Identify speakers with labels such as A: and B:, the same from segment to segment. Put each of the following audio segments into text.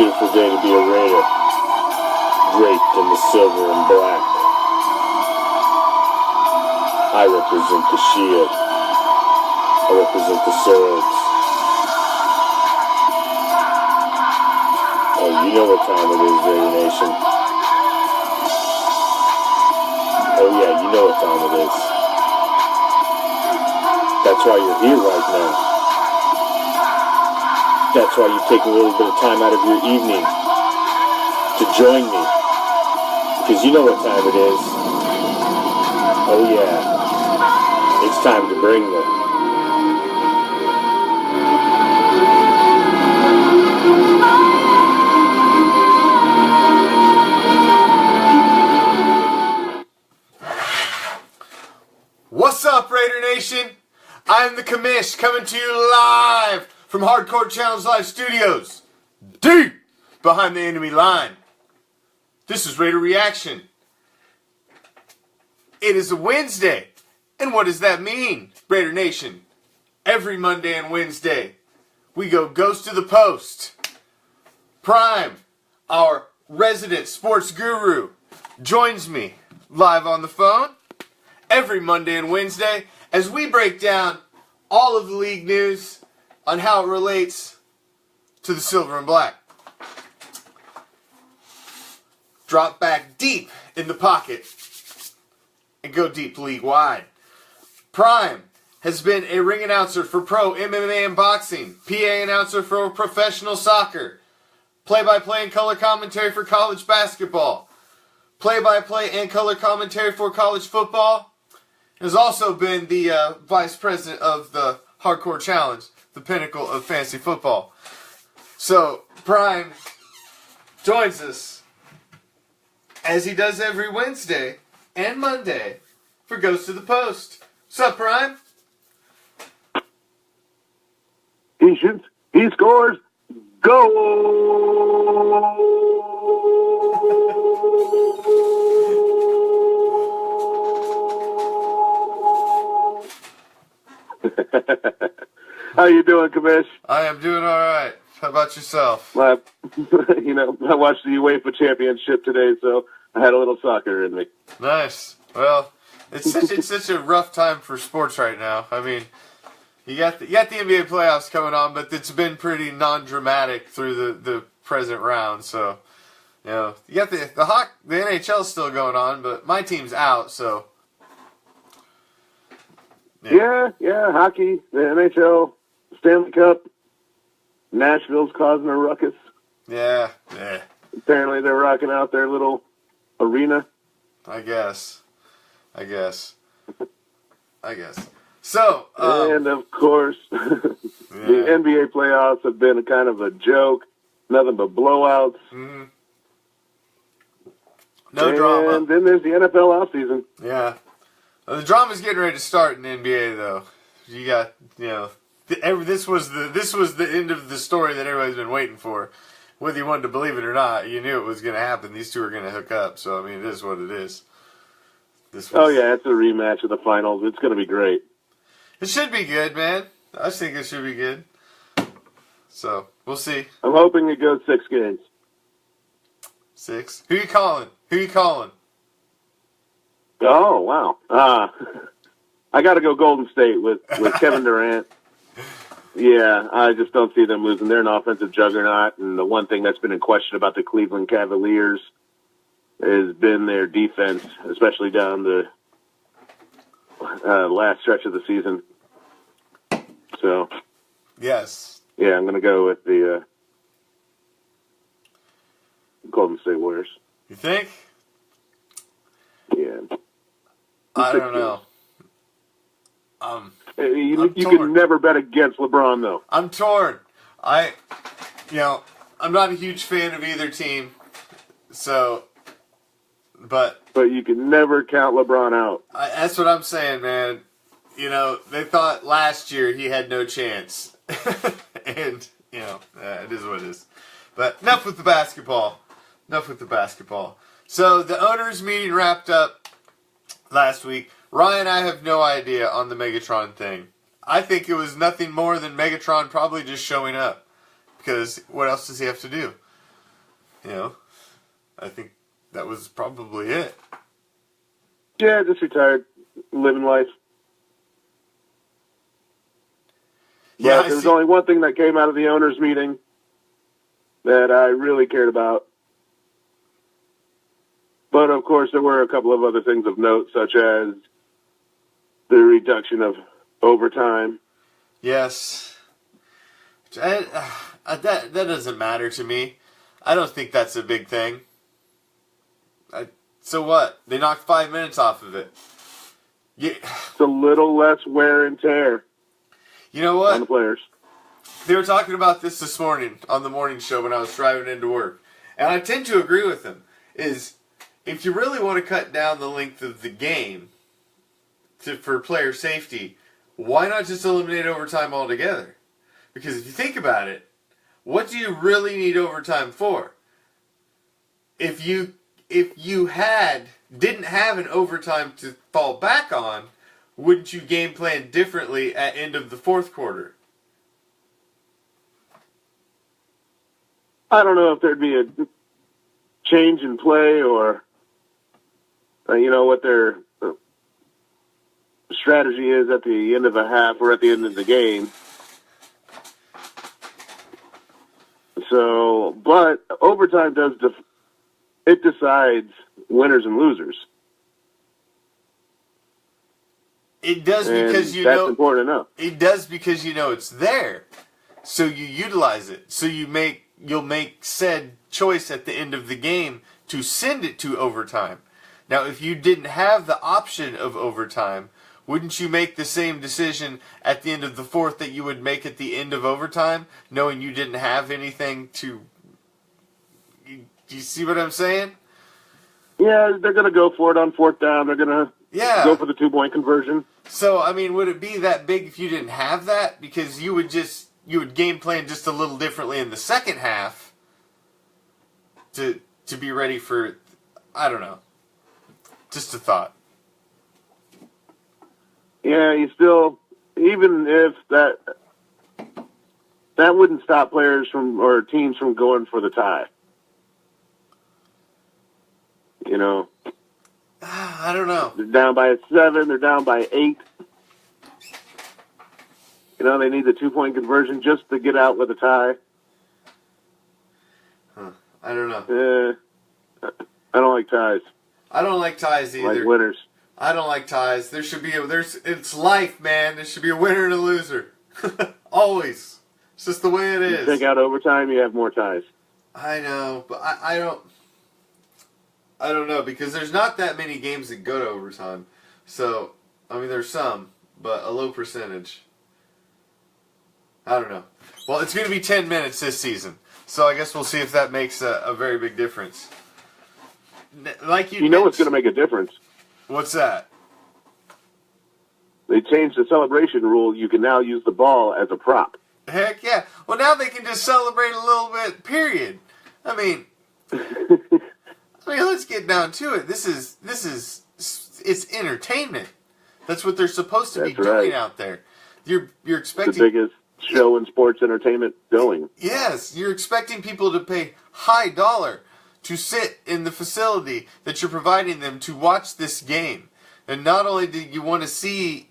A: beautiful day to be a Raider, draped in the silver and black. I represent the shield. I represent the swords. Oh, you know what time it is, Raider Nation. Oh yeah, you know what time it is. That's why you're here right now. That's why you take a little bit of time out of your evening to join me. Because you know what time it is. Oh yeah, it's time to bring them.
B: What's up, Raider Nation? I'm the Commish, coming to you live from Hardcore Challenge Live Studios, deep behind the enemy line. This is Raider Reaction. It is a Wednesday, and what does that mean, Raider Nation? Every Monday and Wednesday, we go Ghost to the Post. Prime, our resident sports guru, joins me live on the phone every Monday and Wednesday as we break down all of the league news on how it relates to the silver and black. Drop back deep in the pocket and go deep league wide. Prime has been a ring announcer for pro MMA and boxing, PA announcer for professional soccer, play-by-play and color commentary for college basketball, play-by-play and color commentary for college football. Has also been the vice president of the Hardcore Challenge, the pinnacle of fantasy football. So, Prime joins us, as he does every Wednesday and Monday, for Ghost to the Post. What's up, Prime?
C: He shoots, he scores, go! How you doing, Commish?
B: I am doing all right. How about yourself?
C: I watched the UEFA Championship today, so I had a little soccer in me.
B: Nice. Well, it's such a rough time for sports right now. I mean, you got the NBA playoffs coming on, but it's been pretty non-dramatic through the present round. So, you know, you got the NHL still going on, but my team's out. So,
C: yeah, hockey, the NHL, Stanley Cup. Nashville's causing a ruckus.
B: Yeah.
C: Apparently they're rocking out their little arena.
B: I guess. So,
C: and of course, the NBA playoffs have been a kind of a joke. Nothing but blowouts.
B: Mm-hmm. No drama.
C: And then there's the NFL offseason.
B: Yeah. Well, the drama's getting ready to start in the NBA, though. You got, this was the end of the story that everybody's been waiting for. Whether you wanted to believe it or not, you knew it was going to happen. These two are going to hook up. So, I mean, it is what it is.
C: It's a rematch of the finals. It's going to be great.
B: It should be good, man. I think it should be good. So, we'll see.
C: I'm hoping it goes 6 games.
B: 6? Who you calling?
C: Oh, wow. I got to go Golden State with Kevin Durant. Yeah, I just don't see them losing. They're an offensive juggernaut, and the one thing that's been in question about the Cleveland Cavaliers has been their defense, especially down the last stretch of the season. So,
B: yes.
C: Yeah, I'm going to go with the Golden State Warriors.
B: You think?
C: Yeah.
B: I don't know.
C: You can never bet against LeBron, though.
B: I'm torn. I'm not a huge fan of either team. So, but
C: you can never count LeBron out.
B: That's what I'm saying, man. They thought last year he had no chance. And, it is what it is. But enough with the basketball. So, the owners' meeting wrapped up last week. Ryan, I have no idea on the Megatron thing. I think it was nothing more than Megatron probably just showing up. Because what else does he have to do? You know, I think that was probably it.
C: Yeah, just retired, living life.
B: Yeah,
C: But there was only one thing that came out of the owners' meeting that I really cared about. But, of course, there were a couple of other things of note, such as the reduction of overtime.
B: Yes. That doesn't matter to me. I don't think that's a big thing. So what? They knocked 5 minutes off of it. Yeah.
C: It's a little less wear and tear.
B: You know what?
C: On the players.
B: They were talking about this morning on the morning show when I was driving into work. And I tend to agree with them. Is if you really want to cut down the length of the game for player safety, why not just eliminate overtime altogether? Because if you think about it, what do you really need overtime for? If you didn't have an overtime to fall back on, wouldn't you game plan differently at end of the fourth quarter?
C: I don't know if there'd be a change in play or, what their strategy is at the end of a half or at the end of the game. So, but overtime it decides winners and losers.
B: It does because
C: that's important enough.
B: It does because it's there, so you utilize it. So you'll make said choice at the end of the game to send it to overtime. Now, if you didn't have the option of overtime, wouldn't you make the same decision at the end of the fourth that you would make at the end of overtime, knowing you didn't have anything to... Do you see what I'm saying?
C: Yeah, they're going to go for it on fourth down. They're going to go for the 2-point conversion.
B: So, would it be that big if you didn't have that? Because you would game plan just a little differently in the second half to be ready for, I don't know. Just a thought.
C: Yeah, you still, even if that wouldn't stop players or teams from going for the tie.
B: I don't know.
C: They're down by 7. They're down by 8. They need the 2-point conversion just to get out with a tie.
B: I don't know.
C: I don't like ties.
B: I don't like ties either.
C: I like winners.
B: I don't like ties. There should be it's life, man. There should be a winner and a loser. Always. It's just the way it is.
C: You take out overtime, you have more ties.
B: I know, but I don't know, because there's not that many games that go to overtime. So, there's some, but a low percentage. I don't know. Well, it's going to be 10 minutes this season, so I guess we'll see if that makes a very big difference. Like
C: you know what's going to make a difference?
B: What's that?
C: They changed the celebration rule. You can now use the ball as a prop.
B: Heck yeah. Well, now they can just celebrate a little bit, period. Let's get down to it. It's entertainment. That's what they're supposed to be doing out there. You're expecting
C: the biggest show in sports entertainment going.
B: Yes, you're expecting people to pay high dollar to sit in the facility that you're providing them to watch this game. And not only do you want to see,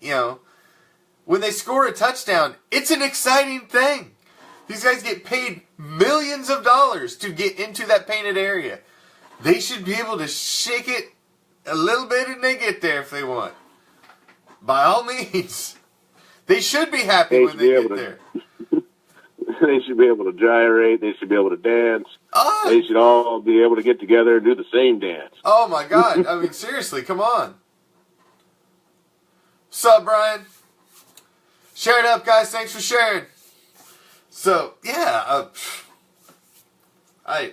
B: when they score a touchdown, it's an exciting thing. These guys get paid millions of dollars to get into that painted area. They should be able to shake it a little bit and they get there if they want. By all means. They should be happy when they get there.
C: They should be able to gyrate. They should be able to dance. They should all be able to get together and do the same dance.
B: Oh, my God. Seriously, come on. What's up, Brian? Share it up, guys. Thanks for sharing. So, yeah. I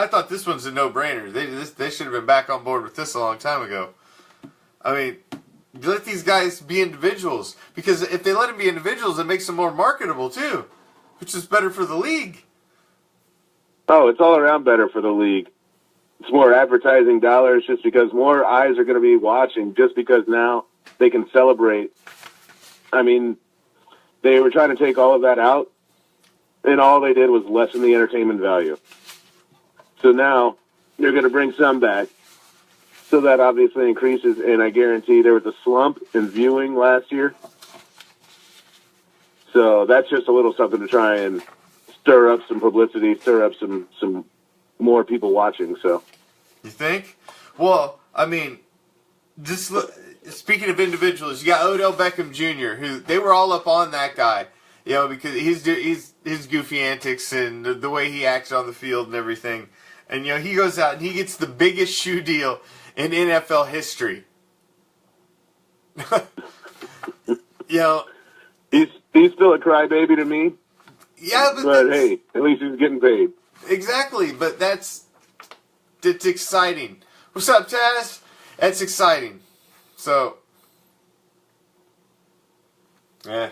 B: thought this one's a no-brainer. They should have been back on board with this a long time ago. Let these guys be individuals. Because if they let them be individuals, it makes them more marketable, too. Which is better for the league.
C: Oh, it's all around better for the league. It's more advertising dollars just because more eyes are going to be watching just because now they can celebrate. They were trying to take all of that out, and all they did was lessen the entertainment value. So now they're going to bring some back. So that obviously increases, and I guarantee there was a slump in viewing last year. So that's just a little something to try and stir up some publicity, stir up some more people watching. So
B: You think? Well, I mean, just look, speaking of individuals, you got Odell Beckham Jr., who they were all up on that guy, you know, because his goofy antics and the way he acts on the field and everything. And, you know, he goes out and he gets the biggest shoe deal in NFL history. You know,
C: he's still a crybaby to me.
B: Yeah,
C: but hey, at least he's getting paid.
B: Exactly, but it's exciting. What's up, Taz? That's exciting. So,
C: yeah.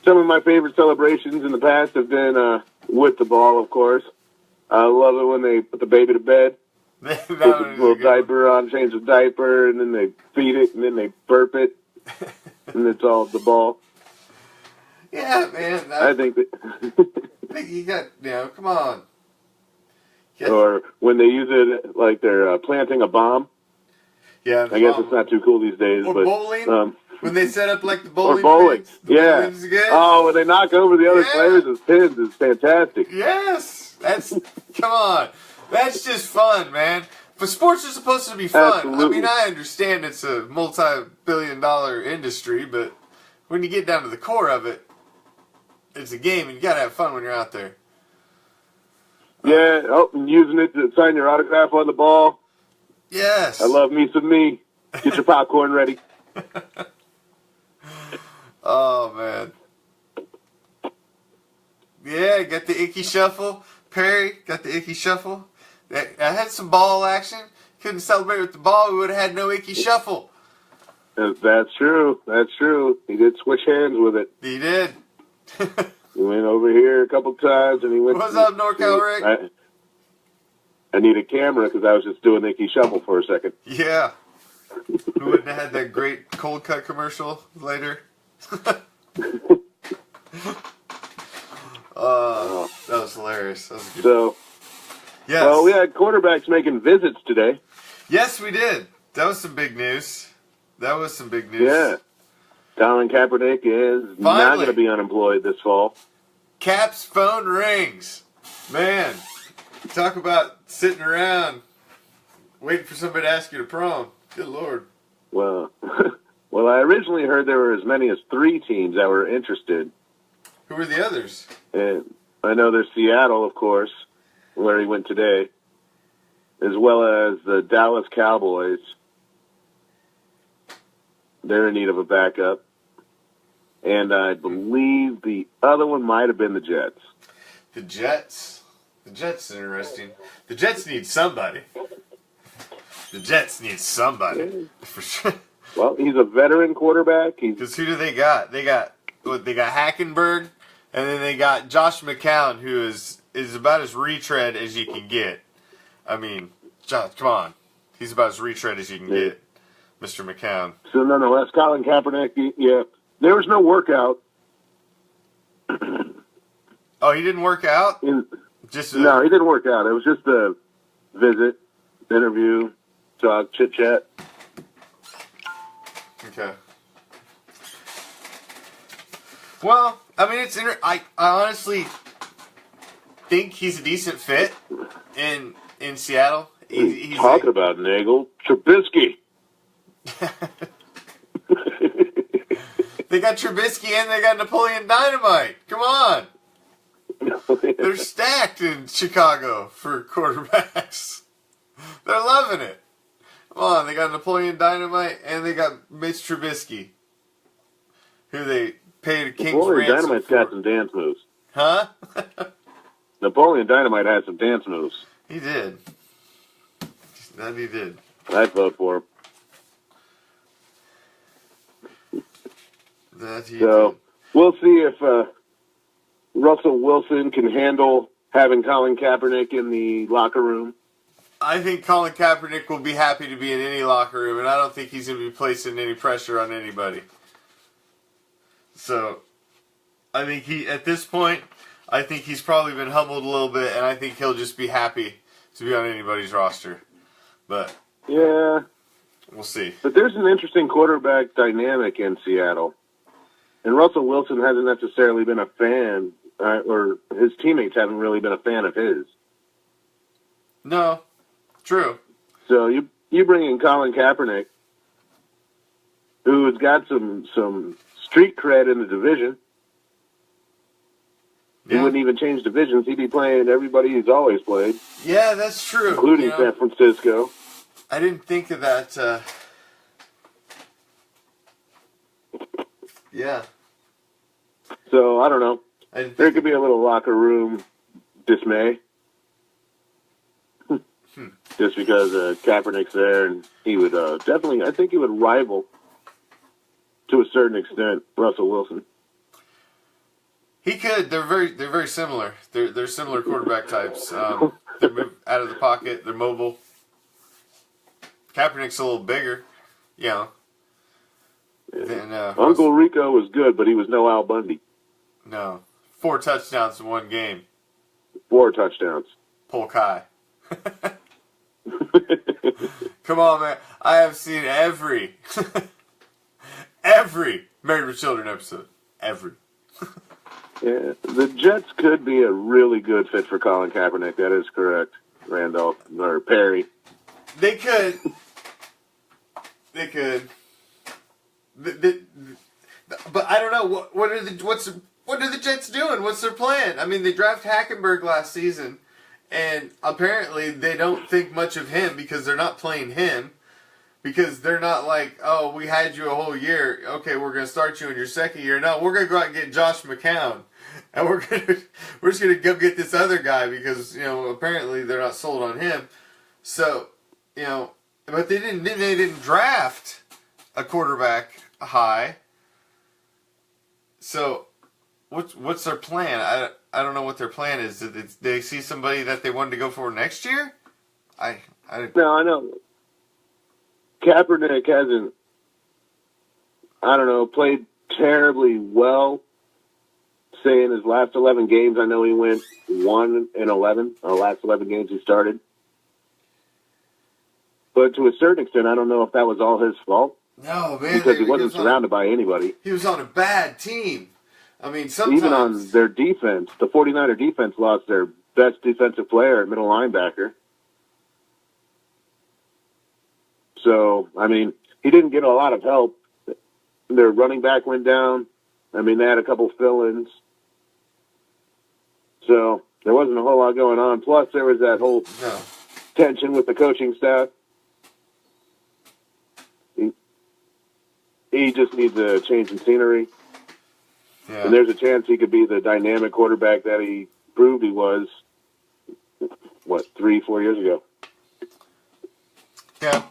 C: Some of my favorite celebrations in the past have been with the ball, of course. I love it when they put the baby to bed. Put the little diaper on, change the diaper, and then they feed it, and then they burp it, and it's all the ball.
B: Yeah, man.
C: I think that
B: You got, you know, come on.
C: Or when they use it like they're planting a bomb.
B: Yeah,
C: I guess it's not too cool these days.
B: Or
C: but,
B: bowling. When they set up like the bowling.
C: Or bowling.
B: Pins,
C: Yeah.
B: Good.
C: Oh, when they knock over the other players as pins is fantastic.
B: Yes. Come on. That's just fun, man. But sports are supposed to be fun.
C: Absolutely.
B: I mean, I understand it's a multi-billion-dollar industry, but when you get down to the core of it, it's a game, and you got to have fun when you're out there.
C: Yeah, and using it to sign your autograph on the ball.
B: Yes.
C: I love me some me. Get your popcorn ready.
B: Oh, man. Yeah, got the icky shuffle. Perry got the icky shuffle. I had some ball action. Couldn't celebrate with the ball. We would have had no icky shuffle.
C: That's true. That's true. He did switch hands with it.
B: He did.
C: He went over here a couple times, and he went.
B: What's up, NorCal Rick?
C: I need a camera because I was just doing the icky shuffle for a second.
B: Yeah. Who wouldn't have had that great cold cut commercial later? That was hilarious. That was good.
C: So,
B: yes.
C: Well, we had quarterbacks making visits today.
B: Yes, we did. That was some big news.
C: Yeah. Colin Kaepernick is not going to be unemployed this fall.
B: Cap's phone rings. Man, talk about sitting around waiting for somebody to ask you to prom. Good Lord.
C: Well, I originally heard there were as many as 3 teams that were interested.
B: Who were the others?
C: And I know there's Seattle, of course, where he went today, as well as the Dallas Cowboys. They're in need of a backup. And I believe the other one might have been the Jets.
B: The Jets? The Jets is interesting. The Jets need somebody. For sure.
C: Well, he's a veteran quarterback.
B: Because who do they got? They got Hackenberg, and then they got Josh McCown, who is about as retread as you can get. I mean, Josh, come on. He's about as retread as you can get, Mr. McCown.
C: So nonetheless, Colin Kaepernick, yeah, there was no workout.
B: Oh, he didn't work out?
C: No, he didn't work out. It was just a visit, interview, talk, chit-chat.
B: Okay. Well, I mean, I honestly think he's a decent fit in Seattle. He's
C: talking about Nagel Trubisky.
B: They got Trubisky and they got Napoleon Dynamite. Come on. They're stacked in Chicago for quarterbacks. They're loving it. Come on, they got Napoleon Dynamite and they got Mitch Trubisky, who they paid a king's
C: Napoleon
B: ransom
C: Dynamite's
B: for.
C: got some dance moves.
B: Huh?
C: Napoleon Dynamite has some dance moves.
B: He did. That he did.
C: I'd vote for him.
B: That he
C: So
B: did.
C: we'll see if Russell Wilson can handle having Colin Kaepernick in the locker room.
B: I think Colin Kaepernick will be happy to be in any locker room, and I don't think he's going to be placing any pressure on anybody. So, I think at this point, I think he's probably been humbled a little bit, and I think he'll just be happy to be on anybody's roster. But
C: yeah,
B: we'll see.
C: But there's an interesting quarterback dynamic in Seattle. And Russell Wilson hasn't necessarily been a fan, or his teammates haven't really been a fan of his.
B: No, true.
C: So you bring in Colin Kaepernick, who's got some street cred in the division. He wouldn't even change divisions. He'd be playing everybody he's always played.
B: Yeah, that's true.
C: Including San Francisco.
B: I didn't think of that. Yeah.
C: So, I don't know. There could be a little locker room dismay. Just because Kaepernick's there, and he would definitely, I think he would rival, to a certain extent, Russell Wilson.
B: He could. They're very similar. They're similar quarterback types. They move out of the pocket. They're mobile. Kaepernick's a little bigger, you know. Than,
C: Uncle Rico was good, but he was no Al Bundy.
B: No. 4 touchdowns in one game.
C: 4 touchdowns.
B: Polk High. Come on, man. I have seen every Married with Children episode. Every.
C: Yeah, the Jets could be a really good fit for Colin Kaepernick. That is correct, Randolph or Perry.
B: They could. They could. But I don't know what are the Jets doing? What's their plan? I mean, they drafted Hackenberg last season, and apparently they don't think much of him because they're not playing him. Because they're not like, oh, we had you a whole year. Okay, we're going to start you in your second year. No, we're going to go out and get Josh McCown. And we're just going to go get this other guy because, apparently they're not sold on him. So, but they didn't draft a quarterback high. So, what's their plan? I don't know what their plan is. Did they see somebody that they wanted to go for next year?
C: No, I know. Kaepernick hasn't, played terribly well. Say in his last 11 games, I know he went 1-11. The last 11 games he started. But to a certain extent, I don't know if that was all his fault.
B: No, man.
C: Because he wasn't surrounded by anybody.
B: He was on a bad team. I mean, sometimes...
C: Even on their defense, the 49er defense lost their best defensive player at middle linebacker. So, he didn't get a lot of help. Their running back went down. They had a couple fill-ins. So, there wasn't a whole lot going on. Plus, there was that whole tension with the coaching staff. He just needs a change in scenery. Yeah. And there's a chance he could be the dynamic quarterback that he proved he was, 3-4 years ago.
B: Yeah.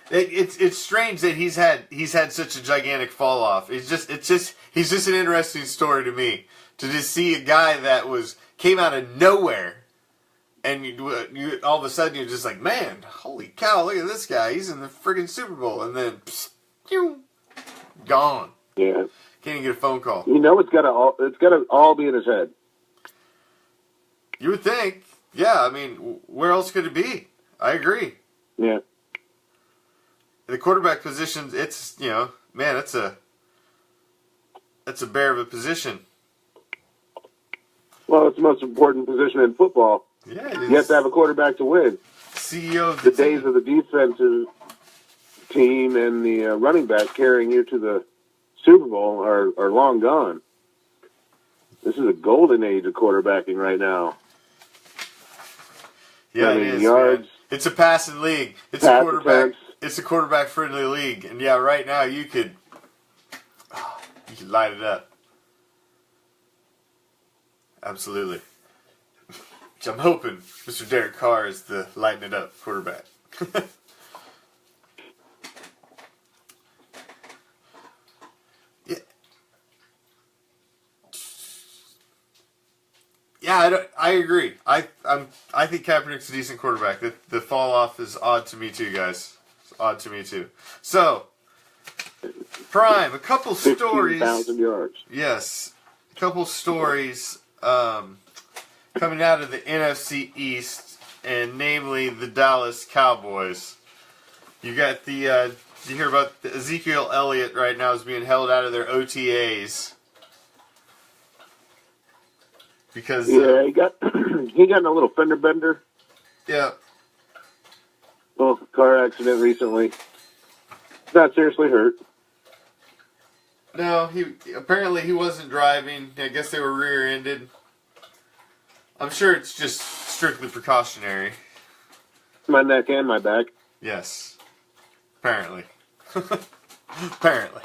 B: It's strange that he's had such a gigantic fall off. He's just an interesting story to me to just see a guy that came out of nowhere, and you all of a sudden you're just like, man, holy cow, look at this guy, he's in the friggin' Super Bowl, and then gone.
C: Yeah,
B: can't even get a phone call.
C: It's gotta all be in his head.
B: You would think, yeah. Where else could it be? I agree.
C: Yeah.
B: The quarterback position, it's, man, that's a bear of a position.
C: Well, it's the most important position in football.
B: Yeah, it is.
C: You have to have a quarterback to win.
B: CEO of
C: the days of the defensive team and the running back carrying you to the Super Bowl are long gone. This is a golden age of quarterbacking right now.
B: Yeah, it is,
C: yards.
B: Man. It's a passing league. It's a quarterback. Attempts. It's a quarterback-friendly league, and yeah, right now you could light it up. Absolutely. Which I'm hoping Mr. Derek Carr is the lighting it up quarterback. Yeah, I agree. I think Kaepernick's a decent quarterback. The fall off is odd to me too, guys. Odd to me too. So, Prime, a couple stories.
C: 15,000 yards.
B: Yes, couple stories coming out of the NFC East, and namely the Dallas Cowboys. You got the, you hear about Ezekiel Elliott right now is being held out of their OTAs. Because,
C: yeah, he got he got in a little fender bender.
B: Yeah.
C: Well, car accident recently. Not seriously hurt.
B: No, apparently he wasn't driving. I guess they were rear-ended. I'm sure it's just strictly precautionary.
C: My neck and my back.
B: Yes. Apparently. Apparently.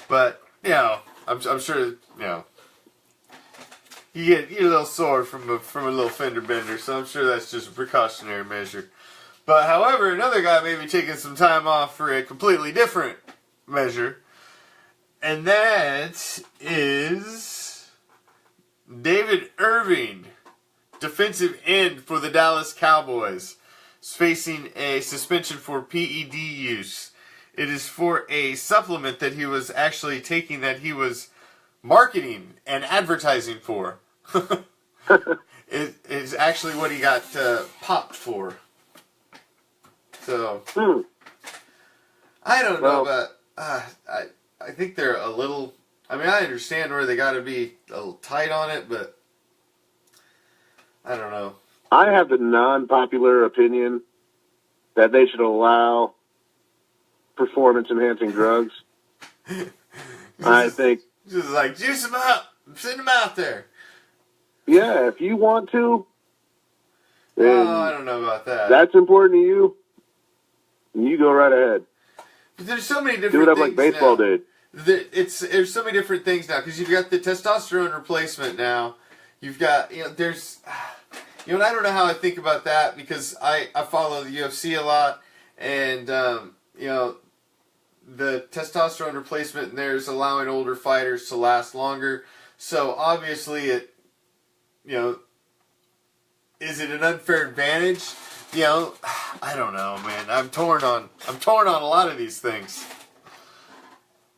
B: But, you know, I'm sure, you know, you get a little sore from a little fender bender, so I'm sure that's just a precautionary measure. But, however, another guy may be taking some time off for a completely different measure, and that is David Irving, defensive end for the Dallas Cowboys, is facing a suspension for PED use. It is for a supplement that he was actually taking that he was marketing and advertising for. It is actually what he got popped for. So, I don't know, but I think they're a little, I mean, I understand where they got to be a little tight on it, but I don't know.
C: I have the non-popular opinion that they should allow performance-enhancing drugs. I think...
B: Just like, juice them up. Send them out there.
C: Yeah, if you want to.
B: Oh, I don't know about that.
C: That's important to you. You go right ahead.
B: But there's so many different
C: things. Do it up
B: things
C: like baseball
B: now.
C: did.
B: There's so many different things now, because you've got the testosterone replacement now. You've got, you know, there's... You know, and I don't know how I think about that, because I follow the UFC a lot, and, you know, the testosterone replacement in there is allowing older fighters to last longer. So, obviously, it, you know, is it an unfair advantage? You know, I don't know, man. I'm torn on a lot of these things.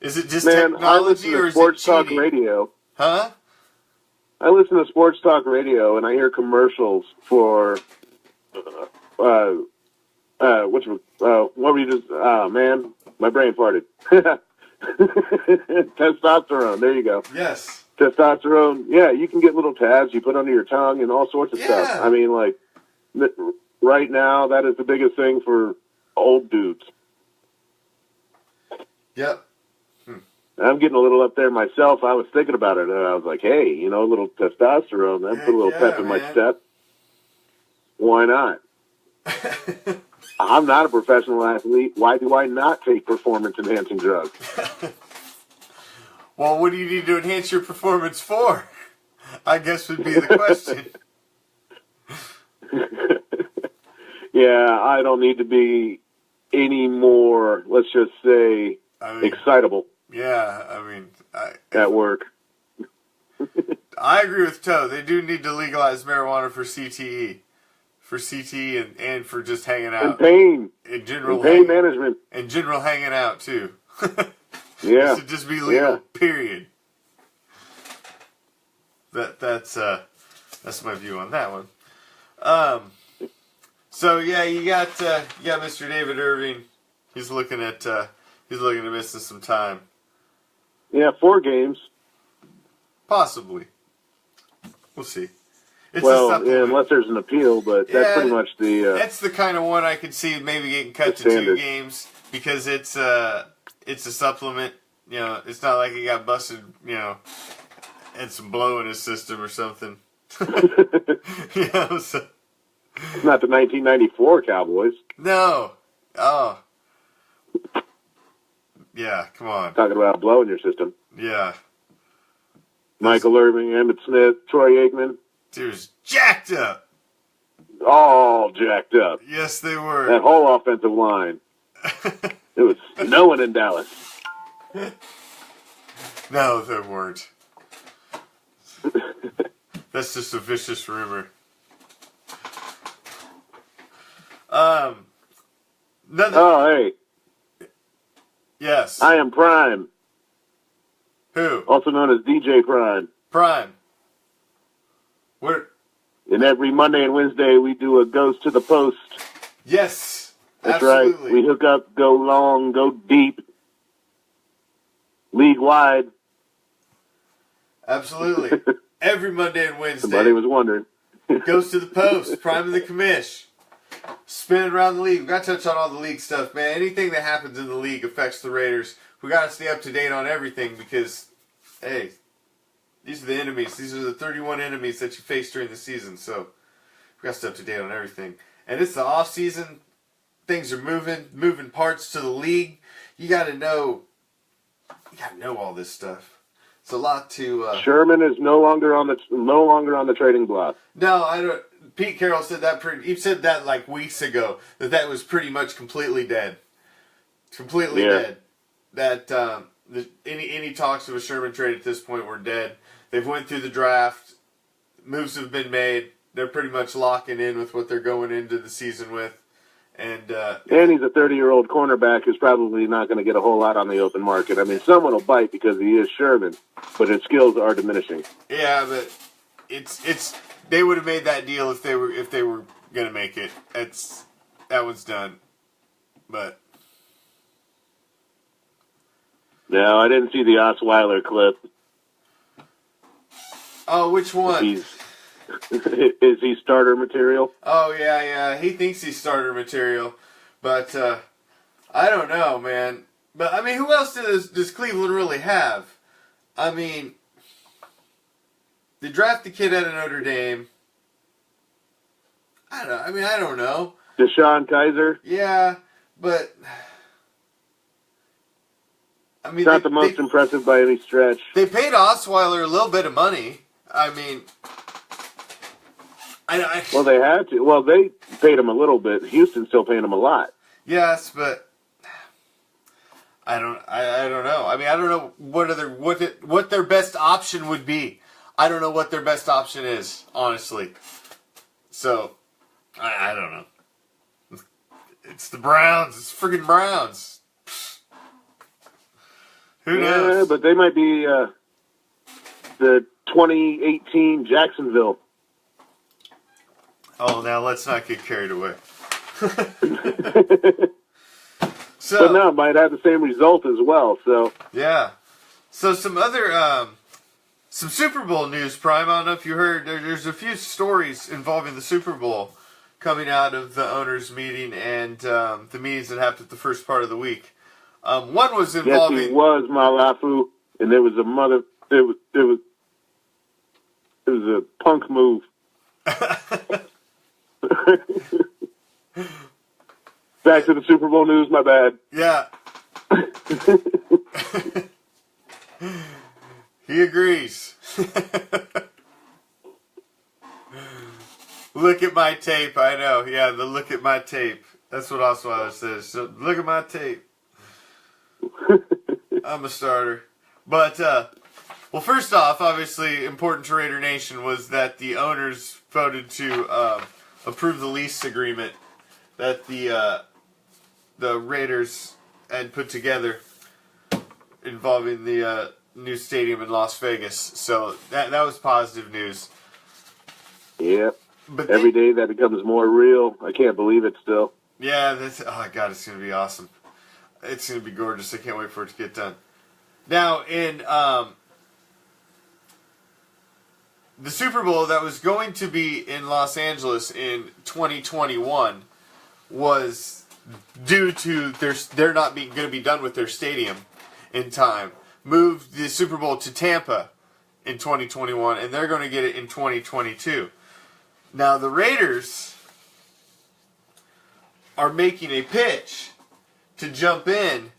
B: Is it just technology, or is it
C: sports
B: cheating?
C: Talk radio.
B: Huh?
C: I listen to sports talk radio, and I hear commercials for what were you just? Oh man, my brain farted. Testosterone. There you go.
B: Yes.
C: Testosterone. Yeah, you can get little tabs you put under your tongue and all sorts of stuff. I mean, like right now, that is the biggest thing for old dudes.
B: Yep.
C: I'm getting a little up there myself. I was thinking about it, and I was like, hey, you know, a little testosterone, that put a little pep in my step. Why not? I'm not a professional athlete. Why do I not take performance-enhancing drugs?
B: Well, what do you need to enhance your performance for? I guess would be the question.
C: Yeah, I don't need to be any more, let's just say, excitable.
B: Yeah, I mean...
C: at work.
B: I agree with Toe. They do need to legalize marijuana for CTE. For CTE and for just hanging out.
C: And pain.
B: In general,
C: and pain management.
B: And general hanging out, too.
C: Yeah.
B: It should just be legal, period. That's my view on that one. So, yeah, you got Mr. David Irving. He's looking to miss some time.
C: Yeah, 4 games.
B: Possibly. We'll see. It's
C: yeah, unless there's an appeal, but that's pretty much the...
B: that's the kind of one I could see maybe getting cut to 2 games, because it's a supplement. You know, it's not like he got busted, you know, and some blow in his system or something. You know, so...
C: Not the 1994 Cowboys.
B: No. Oh. Yeah, come on.
C: Talking about blow in your system.
B: Yeah.
C: Michael Irving, Emmitt Smith, Troy Aikman.
B: Dude's jacked up.
C: All jacked up.
B: Yes, they were.
C: That whole offensive line. It was no one in Dallas.
B: No, there weren't. That's just a vicious rumor.
C: Oh, hey.
B: Yes.
C: I am Prime.
B: Who? Who?
C: Also known as DJ Prime.
B: Prime. Where?
C: And every Monday and Wednesday, we do a Ghost to the Post.
B: Yes.
C: That's
B: absolutely.
C: right. We hook up, go long, go deep, league-wide.
B: Absolutely. Every Monday and Wednesday.
C: Somebody was wondering.
B: Goes to the Post. Prime of the Commish. Spinning around the league. We got to touch on all the league stuff, man. Anything that happens in the league affects the Raiders. We got to stay up to date on everything because, hey, these are the enemies. These are the 31 enemies that you face during the season. So we got to stay up to date on everything. And it's the off season. Things are moving parts to the league. You got to know all this stuff. It's a lot to.
C: Sherman is no longer on the trading block.
B: No, I don't. Pete Carroll said that. He said that like weeks ago. That was pretty much completely dead. Completely dead. That any talks of a Sherman trade at this point were dead. They've went through the draft. Moves have been made. They're pretty much locking in with what they're going into the season with. And
C: he's a 30-year-old cornerback who's probably not going to get a whole lot on the open market. I mean, someone will bite because he is Sherman, but his skills are diminishing.
B: Yeah, but it's they would have made that deal if they were going to make it. That one's done. But
C: no, I didn't see the Osweiler clip.
B: Oh, which one?
C: Is he starter material?
B: Oh, yeah. He thinks he's starter material. But, I don't know, man. But, I mean, who else does Cleveland really have? I mean, they draft the kid out of Notre Dame. I don't know.
C: Deshaun Kaiser?
B: Yeah, but I mean,
C: not the most impressive by any stretch.
B: They paid Osweiler a little bit of money. I mean,
C: well, they had to. Well, they paid him a little bit. Houston's still paying him a lot.
B: Yes, but I don't know. I mean, I don't know what their best option would be. I don't know what their best option is, honestly. So I don't know. It's the Browns. It's friggin' Browns. Who knows?
C: Yeah, but they might be the 2018 Jacksonville.
B: Oh, now let's not get carried away.
C: But no, it might have the same result as well. So
B: yeah. So some other some Super Bowl news, Prime. I don't know if you heard. There's a few stories involving the Super Bowl coming out of the owners' meeting and the meetings that happened the first part of the week. One was involving.
C: Yes, he was Malafu, and there was a mother. It was a punk move. Back to the Super Bowl news, my bad.
B: Yeah. He agrees. Look at my tape, I know. Yeah, the look at my tape. That's what Osweiler says. So, look at my tape. I'm a starter. But, well, first off, obviously, important to Raider Nation was that the owners voted to approve the lease agreement that the Raiders had put together involving the new stadium in Las Vegas. So that was positive news.
C: Yep. But every day that becomes more real. I can't believe it still.
B: Yeah, oh God, it's going to be awesome. It's going to be gorgeous. I can't wait for it to get done. Now, in the Super Bowl that was going to be in Los Angeles in 2021 was due to they're not going to be done with their stadium in time. Moved the Super Bowl to Tampa in 2021, and they're going to get it in 2022. Now, the Raiders are making a pitch to jump in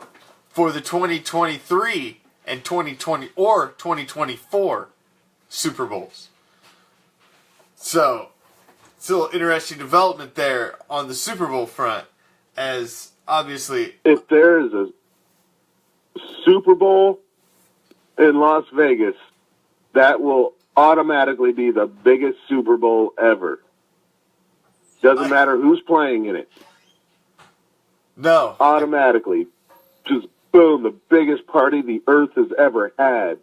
B: for the 2023 and 2024 Super Bowls. So, still interesting development there on the Super Bowl front, as obviously...
C: If there is a Super Bowl in Las Vegas, that will automatically be the biggest Super Bowl ever. Doesn't matter who's playing in it.
B: No.
C: Automatically. Just boom, the biggest party the earth has ever had.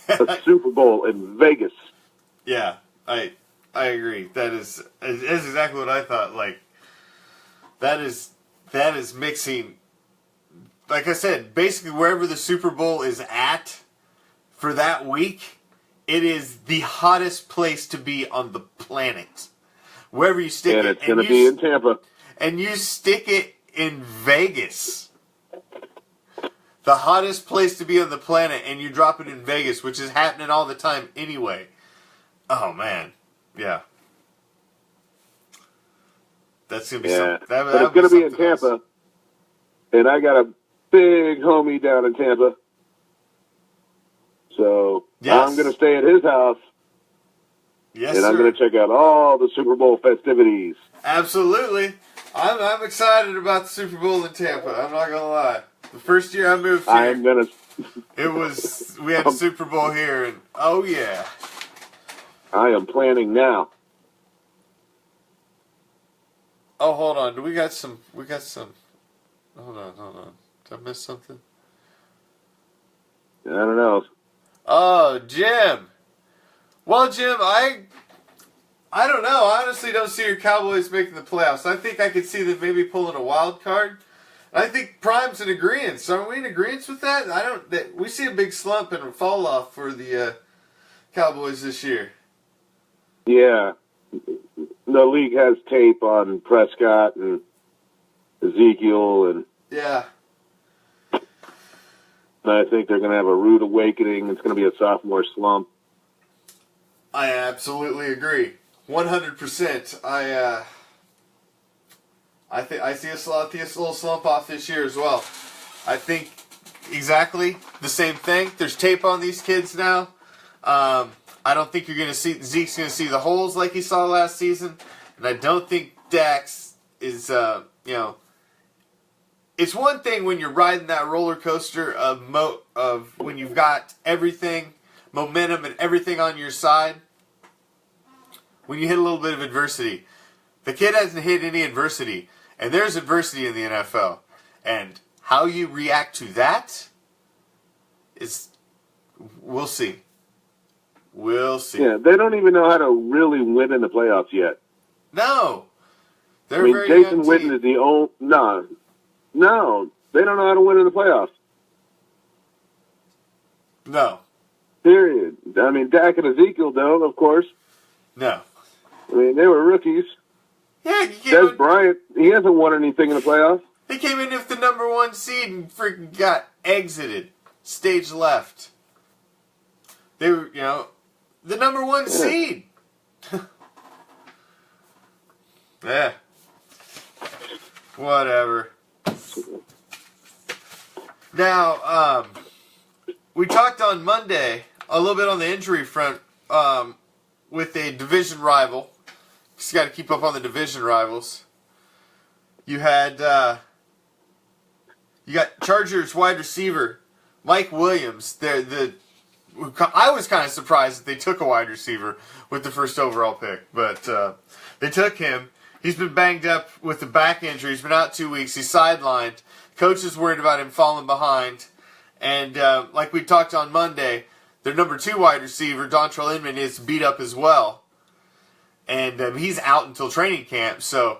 C: a Super Bowl in Vegas.
B: Yeah, I agree. That is exactly what I thought. Like, that is mixing. Like I said, basically wherever the Super Bowl is at for that week, it is the hottest place to be on the planet. Wherever you stick
C: and
B: it,
C: it's going to be in Tampa.
B: And you stick it in Vegas, the hottest place to be on the planet, and you drop it in Vegas, which is happening all the time anyway. Oh man, yeah, that's gonna be something.
C: But it's going to be in Tampa, and I got a big homie down in Tampa, so I'm going to stay at his house.
B: Yes,
C: and
B: sir.
C: I'm going to check out all the Super Bowl festivities.
B: Absolutely. I'm excited about the Super Bowl in Tampa. I'm not going to lie. The first year I moved here, we had a Super Bowl here, and oh yeah.
C: I am planning now.
B: Oh, hold on. We got some. Hold on. Did I miss something?
C: I don't know.
B: Oh, Jim. Well, Jim, I don't know. I honestly don't see your Cowboys making the playoffs. I think I could see them maybe pulling a wild card. I think Prime's in agreement. So are we in agreement with that? We see a big slump and a fall off for the Cowboys this year.
C: Yeah. The league has tape on Prescott and Ezekiel, and
B: yeah.
C: I think they're going to have a rude awakening. It's going to be a sophomore slump.
B: I absolutely agree. 100%. I see a little slump off this year as well. I think exactly the same thing. There's tape on these kids now. I don't think you're going to see Zeke's going to see the holes like he saw last season, and I don't think Dax is. It's one thing when you're riding that roller coaster of when you've got everything, momentum and everything on your side. When you hit a little bit of adversity, the kid hasn't hit any adversity, and there's adversity in the NFL, and how you react to that is, we'll see. We'll see.
C: Yeah, they don't even know how to really win in the playoffs yet.
B: No, they're very
C: Jason
B: young
C: Witten
B: team.
C: is the only. No, they don't know how to win in the playoffs.
B: No.
C: Period. I mean, Dak and Ezekiel don't, of course.
B: No.
C: I mean, they were rookies.
B: Yeah,
C: Des Bryant, he hasn't won anything in the playoffs.
B: He came in with the number 1 seed and freaking got exited. Stage left. They were, the number 1 seed. Yeah. Whatever. Now, we talked on Monday a little bit on the injury front with a division rival. Just got to keep up on the division rivals. You had you got Chargers wide receiver Mike Williams. I was kind of surprised that they took a wide receiver with the first overall pick, but they took him. He's been banged up with the back injury. He's been out 2 weeks. He's sidelined. Coach is worried about him falling behind. And like we talked on Monday, their number 2 wide receiver, Dontrell Inman, is beat up as well. And he's out until training camp. So,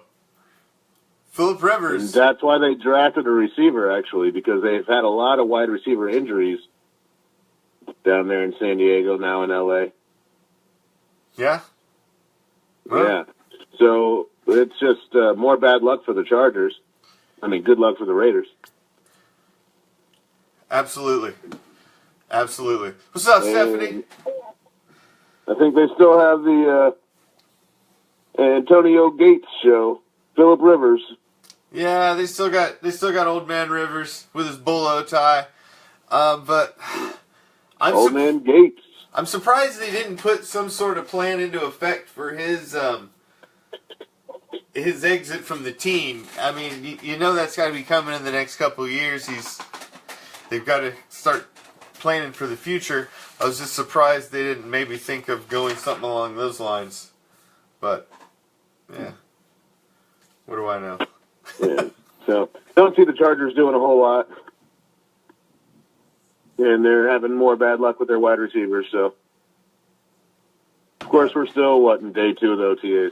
B: Phillip Rivers.
C: And that's why they drafted a receiver, actually, because they've had a lot of wide receiver injuries down there in San Diego, now in L.A.
B: Yeah?
C: Well, yeah. So, it's just more bad luck for the Chargers. I mean, good luck for the Raiders.
B: Absolutely. Absolutely. What's up, Stephanie?
C: I think they still have the Antonio Gates show. Phillip Rivers.
B: Yeah, they still got old man Rivers with his bolo tie. But
C: Old man Gates.
B: I'm surprised they didn't put some sort of plan into effect for his exit from the team. I mean, that's got to be coming in the next couple of years. They've got to start planning for the future. I was just surprised they didn't maybe think of going something along those lines. But, yeah. What do I know?
C: Yeah. So, don't see the Chargers doing a whole lot. and they're having more bad luck with their wide receivers. So, of course, we're still, in day 2 of the OTAs.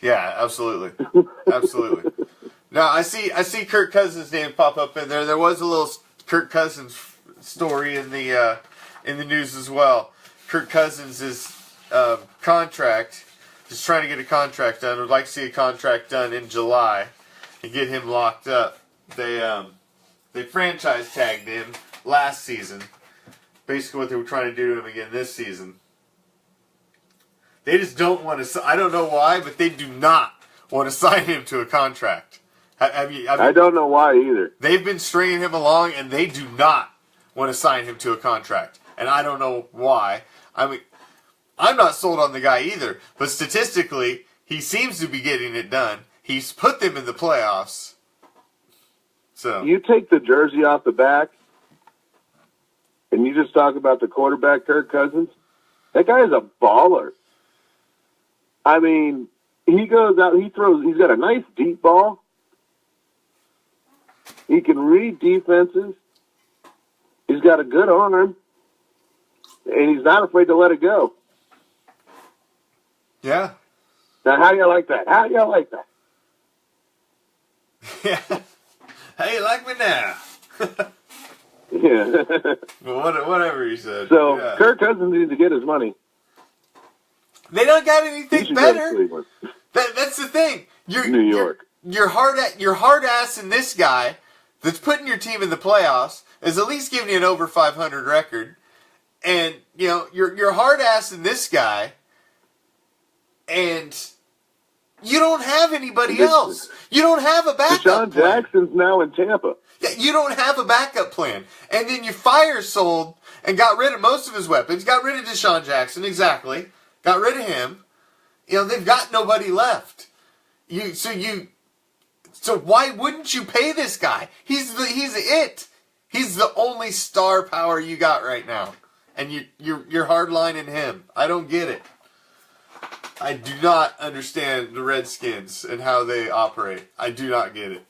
B: Yeah, absolutely. Absolutely. Now, I see Kirk Cousins' name pop up in there. There was a little Kirk Cousins story in the news as well. Kirk Cousins' contract, just trying to get a contract done. Would like to see a contract done in July and get him locked up. They franchise tagged him last season. Basically what they were trying to do to him again this season. They just don't want to. I don't know why, but they do not want to sign him to a contract. I
C: don't know why either.
B: They've been stringing him along, and they do not want to sign him to a contract. And I don't know why. I mean, I'm not sold on the guy either. But statistically, he seems to be getting it done. He's put them in the playoffs. So
C: you take the jersey off the back, and you just talk about the quarterback, Kirk Cousins. That guy is a baller. I mean, he goes out, he throws, he's got a nice deep ball. He can read defenses. He's got a good arm. And he's not afraid to let it go.
B: Yeah.
C: Now, how do you like that? How do you like that?
B: Yeah. How you like me now?
C: Yeah.
B: Well, whatever you said.
C: So,
B: yeah.
C: Kirk Cousins needs to get his money.
B: They don't got anything better.
C: Go to
B: That's the thing.
C: New York.
B: You're hard ass in this guy that's putting your team in the playoffs is at least giving you an over 500 record, and you're hard ass in this guy, and you don't have anybody else. You don't have a backup
C: Deshaun
B: plan.
C: Jackson's now in Tampa.
B: Yeah, you don't have a backup plan, and then you sold and got rid of most of his weapons. Got rid of Deshaun Jackson, exactly. Got rid of him. They've got nobody left. So why wouldn't you pay this guy? He's it. He's the only star power you got right now, and you're hardlining him. I don't get it. I do not understand the Redskins and how they operate. I do not get it.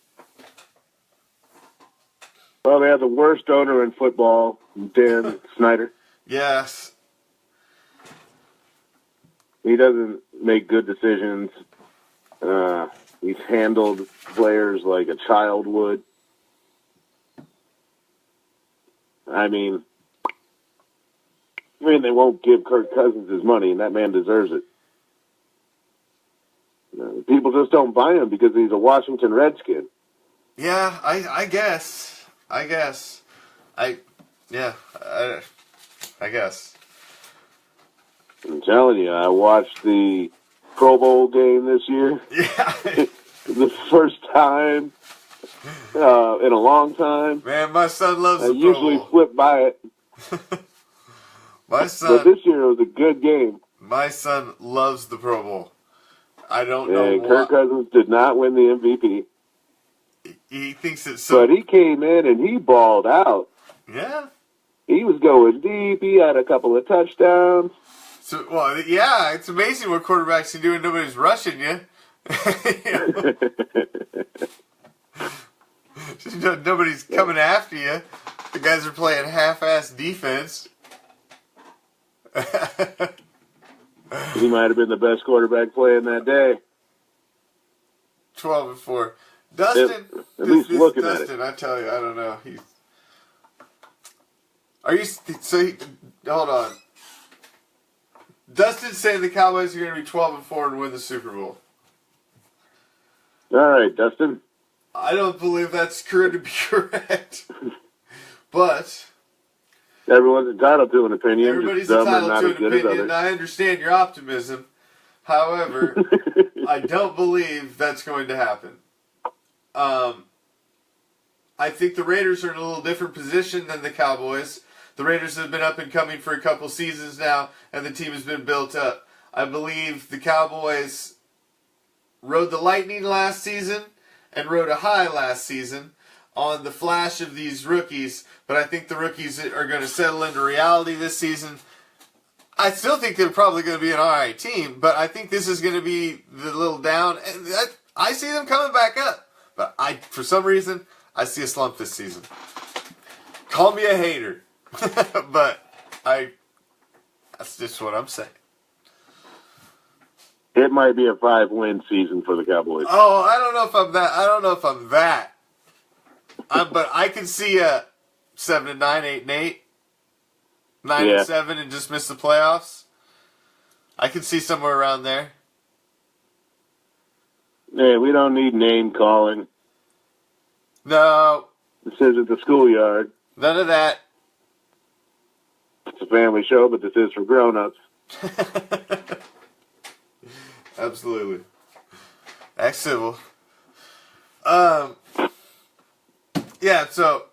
C: Well, they have the worst owner in football, Dan Snyder.
B: Yes.
C: He doesn't make good decisions. He's handled players like a child would. I mean, they won't give Kirk Cousins his money, and that man deserves it. People just don't buy him because he's a Washington Redskin.
B: Yeah, I guess. I guess.
C: I'm telling you, I watched the Pro Bowl game this year.
B: Yeah.
C: The first time in a long time.
B: Man, my son loves the Pro Bowl.
C: I usually flip by it.
B: My son.
C: But this year it was a good game.
B: My son loves the Pro Bowl. I don't know
C: And
B: why.
C: Kirk Cousins did not win the MVP.
B: He thinks it's so.
C: But he came in and he balled out.
B: Yeah.
C: He was going deep. He had a couple of touchdowns.
B: So, well, yeah, it's amazing what quarterbacks can do when nobody's rushing you. Nobody's coming after you. The guys are playing half-ass defense.
C: He might have been the best quarterback playing that day.
B: 12-4. Dustin,
C: at least looking
B: Dustin,
C: at it.
B: I tell you, I don't know. Hold on. Dustin's saying the Cowboys are going to be 12-4 and win the Super Bowl.
C: All right, Dustin.
B: I don't believe that's to be correct. But
C: everyone's entitled to an opinion.
B: Everybody's
C: just
B: entitled
C: not
B: to
C: as
B: an
C: good as
B: opinion, and
C: others.
B: I understand your optimism. However, I don't believe that's going to happen. I think the Raiders are in a little different position than the Cowboys. The Raiders have been up and coming for a couple seasons now, and the team has been built up. I believe the Cowboys rode the lightning last season and rode a high last season on the flash of these rookies, but I think the rookies are going to settle into reality this season. I still think they're probably going to be an alright team, but I think this is going to be the little down. And I see them coming back up, but for some reason, I see a slump this season. Call me a hater. But that's just what I'm saying.
C: It might be a 5-win season for the Cowboys.
B: Oh, I don't know if I'm that. But I can see a 7-9, 8-8, 9-7, and just miss the playoffs. I can see somewhere around there.
C: Yeah, we don't need name calling.
B: No.
C: This isn't the schoolyard.
B: None of that.
C: It's a family show, but this is for grown-ups.
B: Absolutely. Act civil. Yeah, so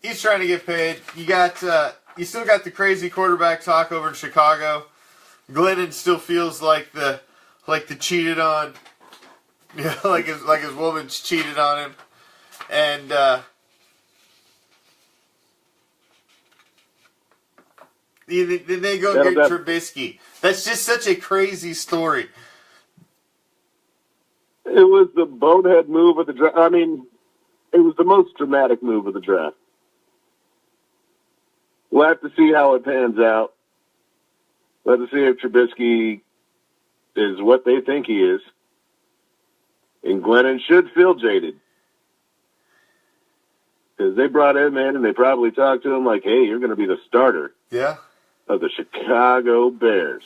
B: he's trying to get paid. You still got the crazy quarterback talk over in Chicago. Glennon still feels like the cheated on, like his woman's cheated on him, and then they go get Trubisky. That's just such a crazy story.
C: It was the bonehead move of the draft. I mean, it was the most dramatic move of the draft. We'll have to see how it pans out. We'll have to see if Trubisky is what they think he is. And Glennon should feel jaded. Because they brought him in and they probably talked to him like, hey, you're going to be the starter of the Chicago Bears.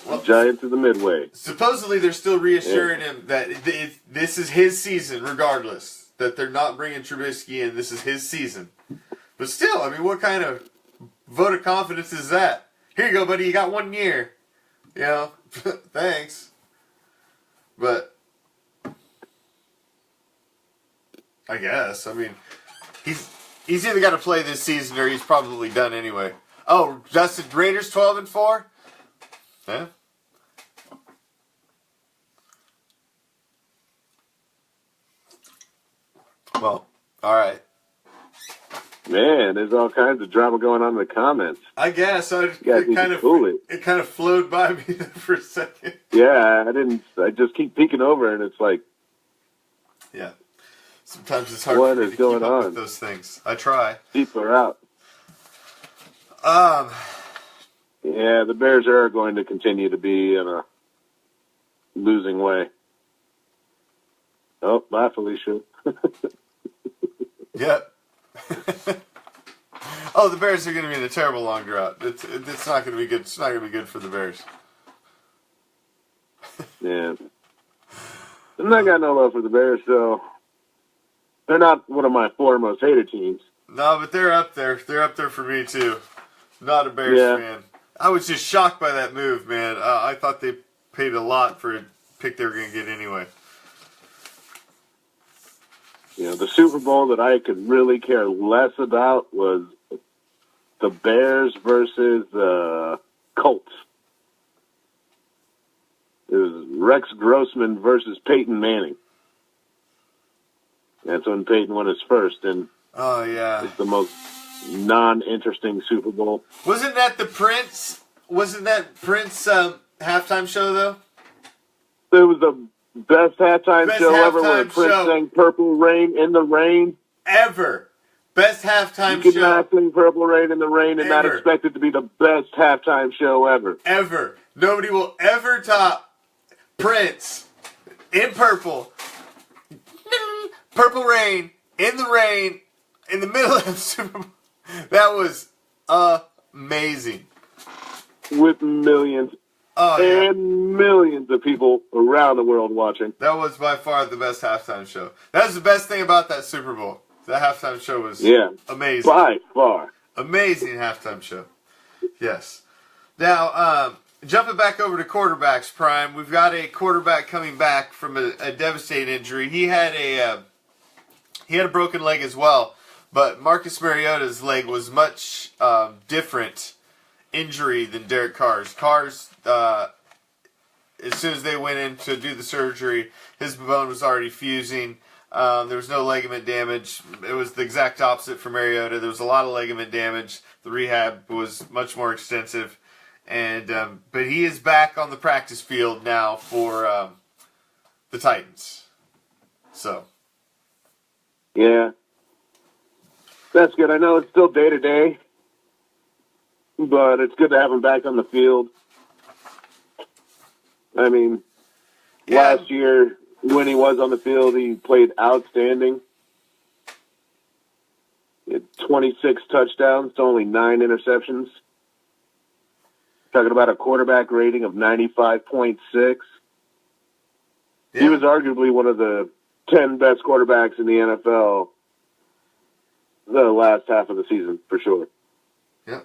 C: Well, the Giants of the Midway.
B: Supposedly they're still reassuring him that this is his season regardless. That they're not bringing Trubisky in. This is his season. But still, I mean, what kind of vote of confidence is that? Here you go, buddy. You got 1 year. You know, thanks. But I guess. I mean, he's either got to play this season or he's probably done anyway. Oh, Justin, Raiders 12-4. Yeah. Well, all right.
C: Man, there's all kinds of drama going on in the comments.
B: I guess it kind of flowed by me for a second.
C: Yeah, I just keep peeking over, and it's like,
B: yeah. Sometimes it's hard
C: what
B: for me
C: is
B: to
C: going
B: keep up
C: on
B: with those things. I try.
C: Deeper out. Yeah, the Bears are going to continue to be in a losing way. Oh, bye, Felicia.
B: Yep. Oh, the Bears are going to be in a terrible long drought. It's not going to be good. It's not going to be good for the Bears.
C: Yeah. I'm not got no love for the Bears, so they're not one of my 4 most hated teams.
B: No, but they're up there. They're up there for me, too. Not a Bears fan. I was just shocked by that move, man. I thought they paid a lot for a pick they were going to get anyway.
C: You know, the Super Bowl that I could really care less about was the Bears versus the Colts. It was Rex Grossman versus Peyton Manning. That's when Peyton won his first, and it's the most non-interesting Super Bowl.
B: Wasn't that Prince halftime show, though?
C: It was the best halftime show ever where Prince sang Purple Rain in the Rain.
B: Ever. Best halftime show.
C: You cannot sing Purple Rain in the Rain and not expect it to be the best halftime show ever.
B: Ever. Nobody will ever top Prince in purple. Purple Rain in the middle of the Super Bowl. That was amazing.
C: With millions and millions of people around the world watching.
B: That was by far the best halftime show. That was the best thing about that Super Bowl. That halftime show was amazing.
C: By far.
B: Amazing halftime show. Yes. Now, jumping back over to quarterbacks, Prime, we've got a quarterback coming back from a devastating injury. He had a broken leg as well, but Marcus Mariota's leg was much different injury than Derek Carr's. Carr's, as soon as they went in to do the surgery, his bone was already fusing. There was no ligament damage. It was the exact opposite for Mariota. There was a lot of ligament damage. The rehab was much more extensive. And but he is back on the practice field now for the Titans. So.
C: Yeah. That's good. I know it's still day-to-day. but it's good to have him back on the field. I mean, last year when he was on the field, he played outstanding. He had 26 touchdowns to only 9 interceptions. Talking about a quarterback rating of 95.6.
B: Yeah.
C: He was arguably one of the 10 best quarterbacks in the NFL the last half of the season, for sure.
B: Yeah.